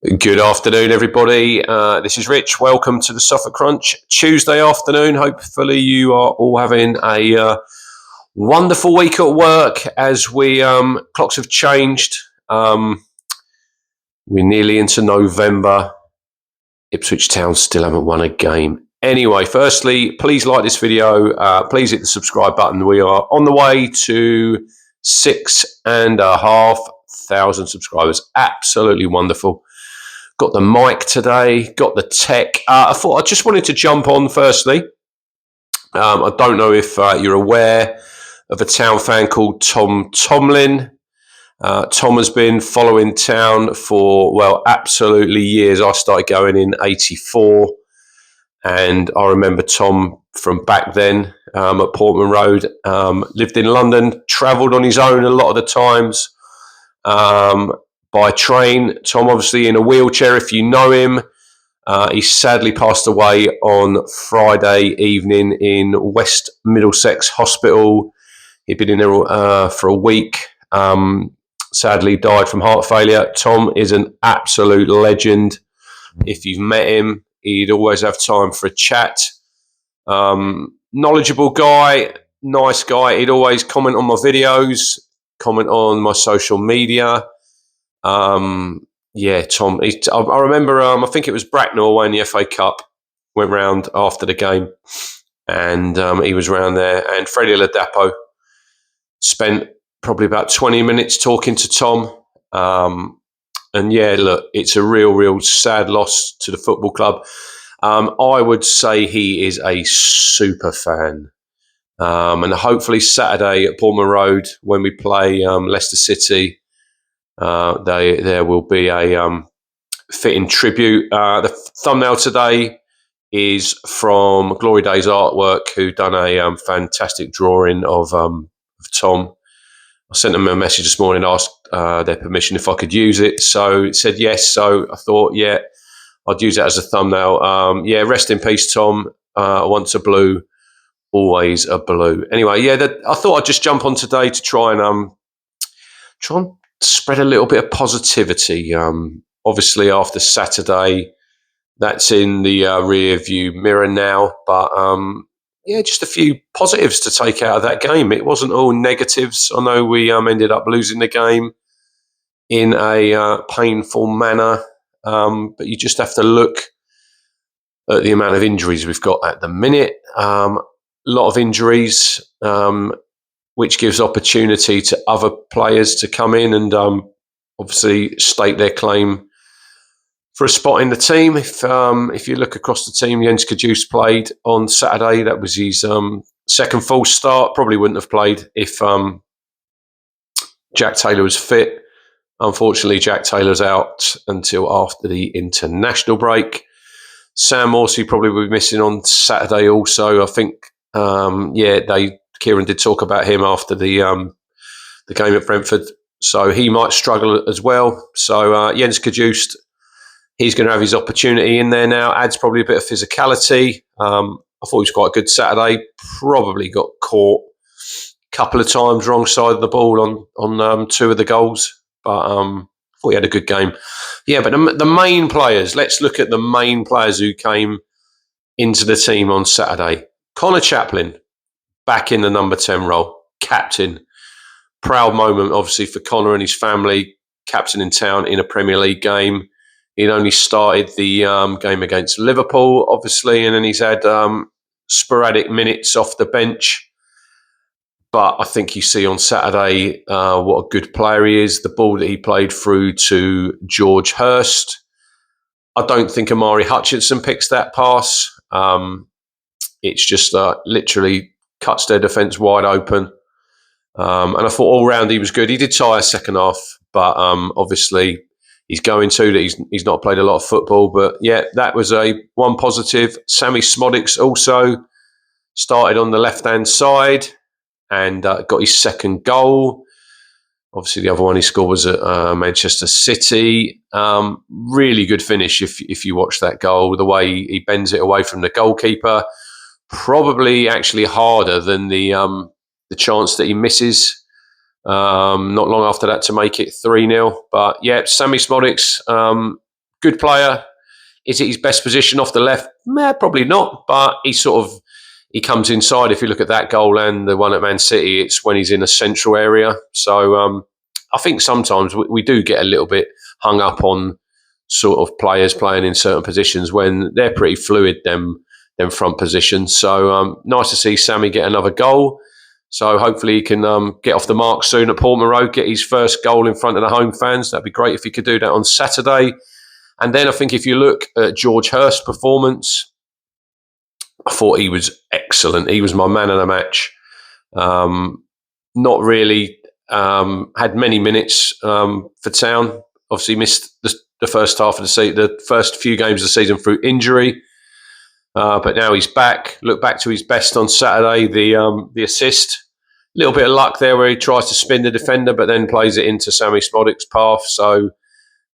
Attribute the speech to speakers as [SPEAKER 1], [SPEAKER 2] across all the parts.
[SPEAKER 1] Good afternoon, everybody. This is Rich. Welcome to the Suffolk Crunch. Tuesday afternoon. Hopefully, you are all having a wonderful week at work as we clocks have changed. We're nearly into November. Ipswich Town still haven't won a game. Anyway, firstly, please like this video. Please hit the subscribe button. We are on the way to 6,500 subscribers. Absolutely wonderful. Got the mic today, got the tech. I thought I just wanted to jump on firstly. I don't know if you're aware of a Town fan called Tom Tomlin. Tom has been following Town for, well, absolutely years. I started going in '84, and I remember Tom from back then at Portman Road. Lived in London, travelled on his own a lot of the times. By train. Tom obviously in a wheelchair if you know him. He sadly passed away on Friday evening in West Middlesex Hospital. He'd been in there for a week. Sadly died from heart failure. Tom is an absolute legend. If you've met him, he'd always have time for a chat. Knowledgeable guy, nice guy. He'd always comment on my videos, comment on my social media. Tom. I remember. I think it was Bracknell away in the FA Cup. Went round after the game, and he was round there. And Freddie Ladapo spent probably about 20 minutes talking to Tom. Look, it's a real sad loss to the football club. I would say he is a super fan. And hopefully Saturday at Portman Road when we play Leicester City. There will be a fitting tribute. The thumbnail today is from Glory Days Artwork, who done a fantastic drawing of Tom. I sent them a message this morning, asked their permission if I could use it. So it said yes. So I thought, yeah, I'd use it as a thumbnail. Rest in peace, Tom. Once a blue, always a blue. Anyway, I thought I'd just jump on today to try and spread a little bit of positivity. Obviously, after Saturday, that's in the rear view mirror now. But just a few positives to take out of that game. It wasn't all negatives. I know we ended up losing the game in a painful manner. But you just have to look at the amount of injuries we've got at the minute. A lot of injuries. Which gives opportunity to other players to come in and obviously stake their claim for a spot in the team. If you look across the team, Jens Kajus played on Saturday. That was his second full start. Probably wouldn't have played if Jack Taylor was fit. Unfortunately, Jack Taylor's out until after the international break. Sam Morsey probably will be missing on Saturday also. I think, Kieran did talk about him after the game at Brentford, so he might struggle as well. So Jens Kajust, he's going to have his opportunity in there now. Adds probably a bit of physicality. I thought he was quite good Saturday. Probably got caught a couple of times wrong side of the ball on two of the goals, but I thought he had a good game. Yeah, but the main players. Let's look at the main players who came into the team on Saturday. Connor Chaplin. Back in the number 10 role, captain. Proud moment, obviously, for Connor and his family. Captain in Town in a Premier League game. He'd only started the game against Liverpool, obviously, and then he's had sporadic minutes off the bench. But I think you see on Saturday what a good player he is. The ball that he played through to George Hurst. I don't think Amari Hutchinson picks that pass. It's just literally cuts their defence wide open. And I thought all round he was good. He did tire second half, but obviously he's going to that. He's not played a lot of football. But yeah, that was one positive. Sammy Smodics also started on the left-hand side and got his second goal. Obviously, the other one he scored was at Manchester City. Really good finish if you watch that goal. The way he bends it away from the goalkeeper. Probably actually harder than the chance that he misses not long after that to make it 3-0. But yeah, Sammy Smodics good player. Is it his best position off the left? Probably not, but he comes inside. If you look at that goal and the one at Man City, it's when he's in a central area. So I think sometimes we do get a little bit hung up on sort of players playing in certain positions when they're pretty fluid, them front positions. So nice to see Sammy get another goal. So hopefully he can get off the mark soon at Portman Road, get his first goal in front of the home fans. That'd be great if he could do that on Saturday. And then I think if you look at George Hurst's performance, I thought he was excellent. He was my man of the match. Not really had many minutes for Town. Obviously missed the first half of the season, the first few games of the season through injury. But now he's back. Look back to his best on Saturday, the assist. A little bit of luck there where he tries to spin the defender, but then plays it into Sammy Smodic's path. So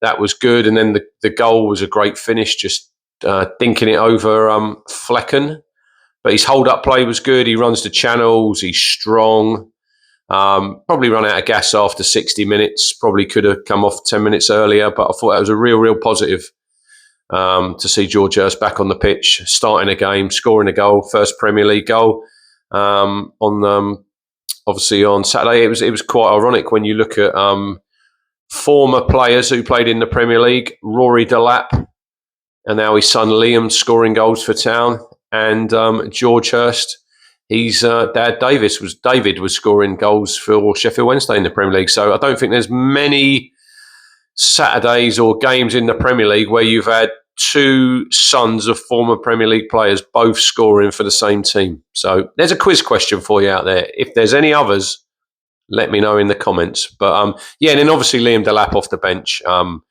[SPEAKER 1] that was good. And then the goal was a great finish, just dinking it over Flecken. But his hold-up play was good. He runs the channels. He's strong. Probably run out of gas after 60 minutes. Probably could have come off 10 minutes earlier. But I thought that was a real positive. To see George Hurst back on the pitch, starting a game, scoring a goal, first Premier League goal obviously on Saturday. It was quite ironic when you look at former players who played in the Premier League, Rory Delap, and now his son Liam scoring goals for Town, and George Hurst. His dad David was scoring goals for Sheffield Wednesday in the Premier League. So I don't think there's many Saturdays or games in the Premier League where you've had two sons of former Premier League players both scoring for the same team. So there's a quiz question for you out there. If there's any others, let me know in the comments. But and then obviously Liam Delap off the bench. I've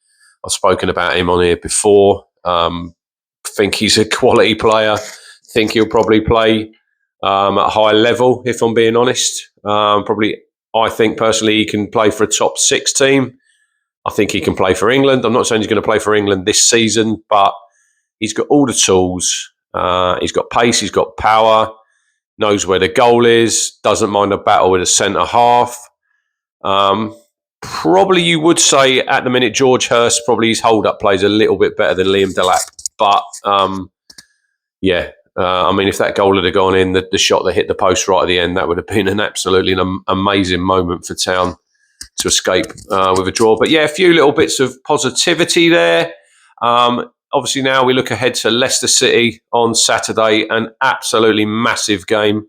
[SPEAKER 1] spoken about him on here before. Think he's a quality player. Think he'll probably play at a high level, if I'm being honest. I think personally he can play for a top 6 team. I think he can play for England. I'm not saying he's going to play for England this season, but he's got all the tools. He's got pace, he's got power, knows where the goal is, doesn't mind a battle with a centre half. Probably you would say at the minute George Hurst, probably his hold-up plays a little bit better than Liam Delap. But if that goal had gone in, the shot that hit the post right at the end, that would have been an absolutely amazing moment for Town to escape with a draw. But yeah, a few little bits of positivity there. Obviously now we look ahead to Leicester City on Saturday, an absolutely massive game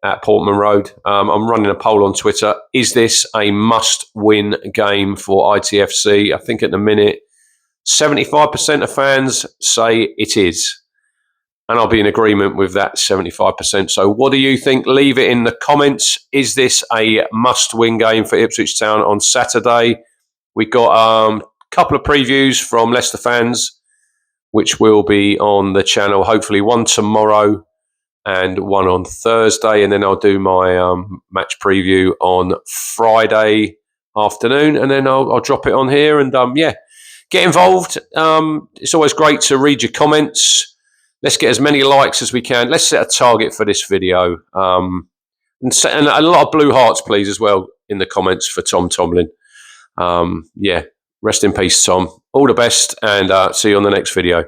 [SPEAKER 1] at Portman Road. I'm running a poll on Twitter. Is this a must-win game for ITFC? I think at the minute, 75% of fans say it is. And I'll be in agreement with that 75%. So what do you think? Leave it in the comments. Is this a must-win game for Ipswich Town on Saturday? We got a couple of previews from Leicester fans, which will be on the channel. Hopefully one tomorrow and one on Thursday. And then I'll do my match preview on Friday afternoon. And then I'll drop it on here. And get involved. It's always great to read your comments. Let's get as many likes as we can. Let's set a target for this video. And a lot of blue hearts, please, as well, in the comments for Tom Tomlin. Rest in peace, Tom. All the best, and see you on the next video.